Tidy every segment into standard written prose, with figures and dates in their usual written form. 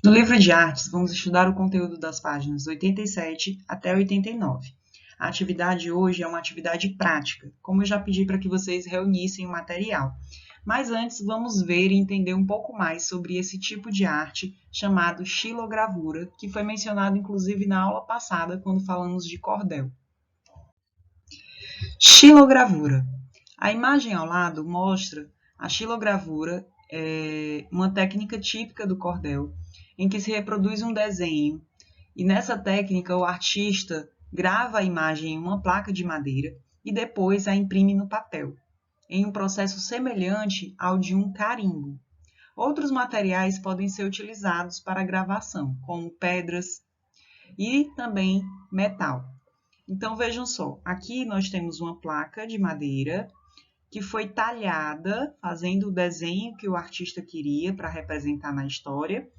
No livro de artes, vamos estudar o conteúdo das páginas 87 até 89. A atividade hoje é uma atividade prática, como eu já pedi para que vocês reunissem o material. Mas antes, vamos ver e entender um pouco mais sobre esse tipo de arte chamado xilogravura, que foi mencionado inclusive na aula passada, quando falamos de cordel. Xilogravura. A imagem ao lado mostra a xilogravura, uma técnica típica do cordel, em que se reproduz um desenho, e nessa técnica o artista grava a imagem em uma placa de madeira e depois a imprime no papel, em um processo semelhante ao de um carimbo. Outros materiais podem ser utilizados para a gravação, como pedras e também metal. Então vejam só, aqui nós temos uma placa de madeira que foi talhada, fazendo o desenho que o artista queria para representar na história.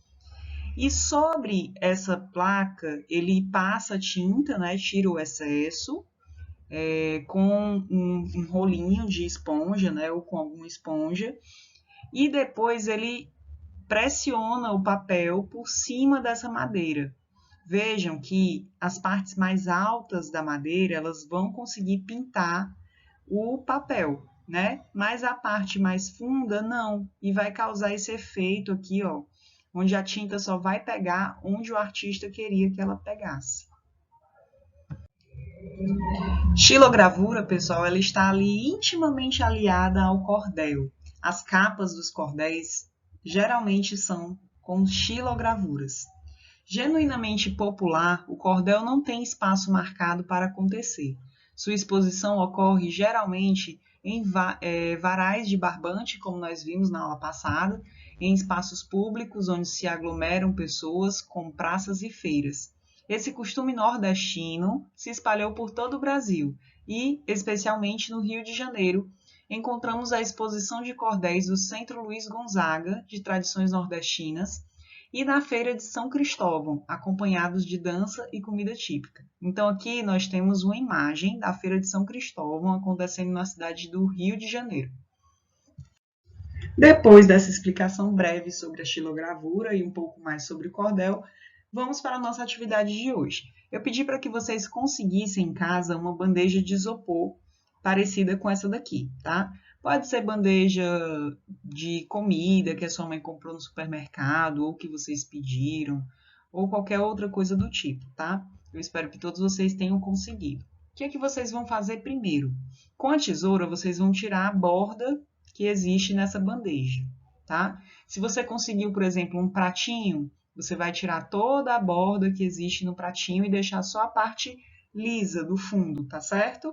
E sobre essa placa, ele passa tinta, né, tira o excesso, com um rolinho de esponja, né, ou com alguma esponja, e depois ele pressiona o papel por cima dessa madeira. Vejam que as partes mais altas da madeira, elas vão conseguir pintar o papel, né? Mas a parte mais funda não, e vai causar esse efeito aqui, ó, onde a tinta só vai pegar onde o artista queria que ela pegasse. Xilogravura, pessoal, ela está ali intimamente aliada ao cordel. As capas dos cordéis geralmente são com xilogravuras. Genuinamente popular, o cordel não tem espaço marcado para acontecer. Sua exposição ocorre geralmente em varais de barbante, como nós vimos na aula passada, em espaços públicos onde se aglomeram pessoas, como praças e feiras. Esse costume nordestino se espalhou por todo o Brasil e, especialmente no Rio de Janeiro, encontramos a exposição de cordéis do Centro Luiz Gonzaga, de tradições nordestinas, e na Feira de São Cristóvão, acompanhados de dança e comida típica. Então aqui nós temos uma imagem da Feira de São Cristóvão acontecendo na cidade do Rio de Janeiro. Depois dessa explicação breve sobre a xilogravura e um pouco mais sobre o cordel, vamos para a nossa atividade de hoje. Eu pedi para que vocês conseguissem em casa uma bandeja de isopor parecida com essa daqui, tá? Pode ser bandeja de comida que a sua mãe comprou no supermercado ou que vocês pediram, ou qualquer outra coisa do tipo, tá? Eu espero que todos vocês tenham conseguido. O que é que vocês vão fazer primeiro? Com a tesoura, vocês vão tirar a borda que existe nessa bandeja, tá? Se você conseguiu, por exemplo, um pratinho, você vai tirar toda a borda que existe no pratinho e deixar só a parte lisa do fundo, tá certo?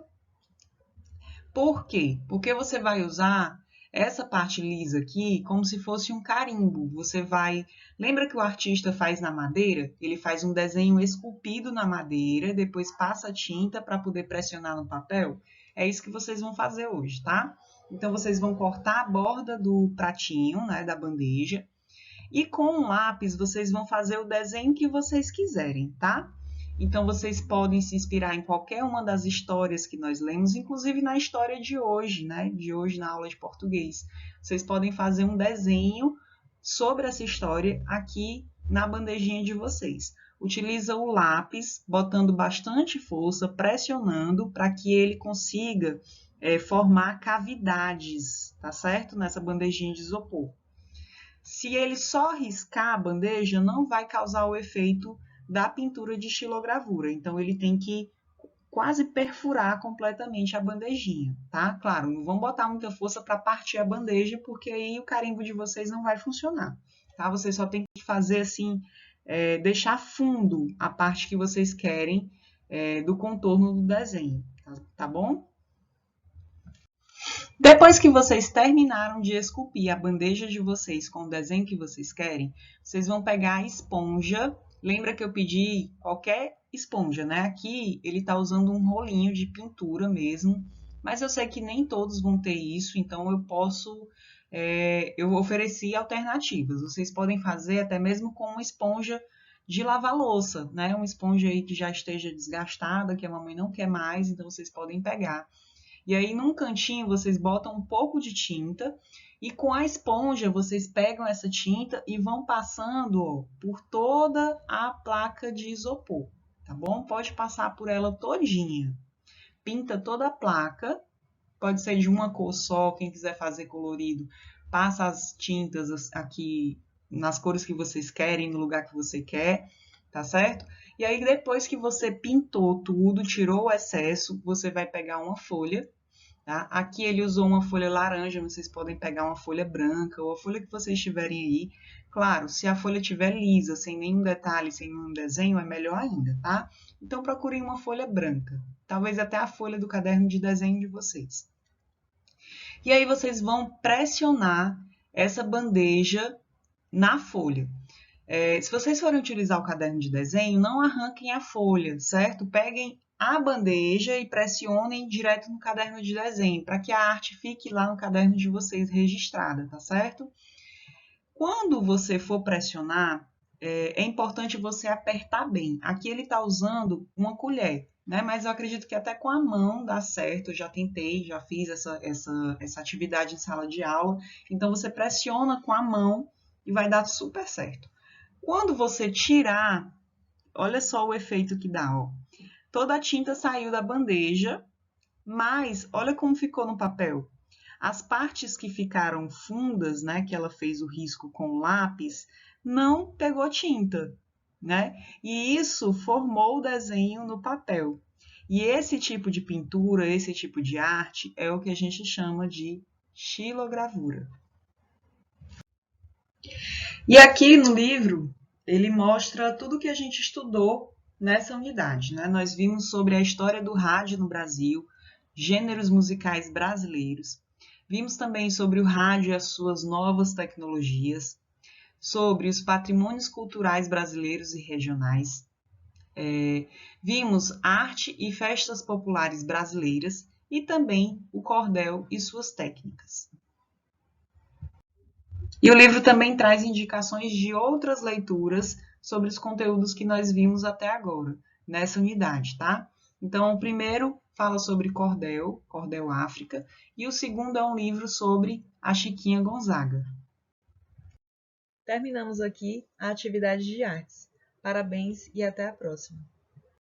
Por quê? Porque você vai usar essa parte lisa aqui como se fosse um carimbo. Você vai. Lembra que o artista faz na madeira? Ele faz um desenho esculpido na madeira, depois passa tinta para poder pressionar no papel? É isso que vocês vão fazer hoje, tá? Então, vocês vão cortar a borda do pratinho, né, da bandeja, e com um lápis vocês vão fazer o desenho que vocês quiserem, tá? Então, vocês podem se inspirar em qualquer uma das histórias que nós lemos, inclusive na história de hoje, né? De hoje na aula de português. Vocês podem fazer um desenho sobre essa história aqui na bandejinha de vocês. Utiliza o lápis, botando bastante força, pressionando para que ele consiga formar cavidades, tá certo? Nessa bandejinha de isopor. Se ele só riscar a bandeja, não vai causar o efeito da pintura de xilogravura. Então, ele tem que quase perfurar completamente a bandejinha, tá? Claro, não vão botar muita força para partir a bandeja, porque aí o carimbo de vocês não vai funcionar, tá? Vocês só tem que fazer assim, deixar fundo a parte que vocês querem do contorno do desenho, tá bom? Depois que vocês terminaram de esculpir a bandeja de vocês com o desenho que vocês querem, vocês vão pegar a esponja. Lembra que eu pedi qualquer esponja, né? Aqui ele está usando um rolinho de pintura mesmo, mas eu sei que nem todos vão ter isso, então eu ofereci alternativas. Vocês podem fazer até mesmo com uma esponja de lavar louça, né? Uma esponja aí que já esteja desgastada, que a mamãe não quer mais, então vocês podem pegar. E aí, num cantinho, vocês botam um pouco de tinta e com a esponja, vocês pegam essa tinta e vão passando, ó, por toda a placa de isopor, tá bom? Pode passar por ela todinha. Pinta toda a placa, pode ser de uma cor só, quem quiser fazer colorido, passa as tintas aqui nas cores que vocês querem, no lugar que você quer, tá certo? E aí, depois que você pintou tudo, tirou o excesso, você vai pegar uma folha. Tá? Aqui ele usou uma folha laranja, vocês podem pegar uma folha branca ou a folha que vocês tiverem aí. Claro, se a folha estiver lisa, sem nenhum detalhe, sem nenhum desenho, é melhor ainda, tá? Então procurem uma folha branca, talvez até a folha do caderno de desenho de vocês. E aí vocês vão pressionar essa bandeja na folha. Se vocês forem utilizar o caderno de desenho, não arranquem a folha, certo? Peguem a bandeja e pressionem direto no caderno de desenho, para que a arte fique lá no caderno de vocês registrada, tá certo? Quando você for pressionar, é importante você apertar bem. Aqui ele está usando uma colher, né? Mas eu acredito que até com a mão dá certo. Eu já tentei, já fiz essa atividade em sala de aula. Então você pressiona com a mão e vai dar super certo. Quando você tirar, olha só o efeito que dá, ó. Toda a tinta saiu da bandeja, mas olha como ficou no papel. As partes que ficaram fundas, né, que ela fez o risco com o lápis, não pegou tinta, né? E isso formou o desenho no papel. E esse tipo de pintura, esse tipo de arte é o que a gente chama de xilogravura. E aqui no livro, ele mostra tudo que a gente estudou nessa unidade, né? Nós vimos sobre a história do rádio no Brasil, gêneros musicais brasileiros. Vimos também sobre o rádio e as suas novas tecnologias, sobre os patrimônios culturais brasileiros e regionais. Vimos arte e festas populares brasileiras e também o cordel e suas técnicas. E o livro também traz indicações de outras leituras sobre os conteúdos que nós vimos até agora, nessa unidade, tá? Então, o primeiro fala sobre cordel, Cordel África, e o segundo é um livro sobre a Chiquinha Gonzaga. Terminamos aqui a atividade de artes. Parabéns e até a próxima!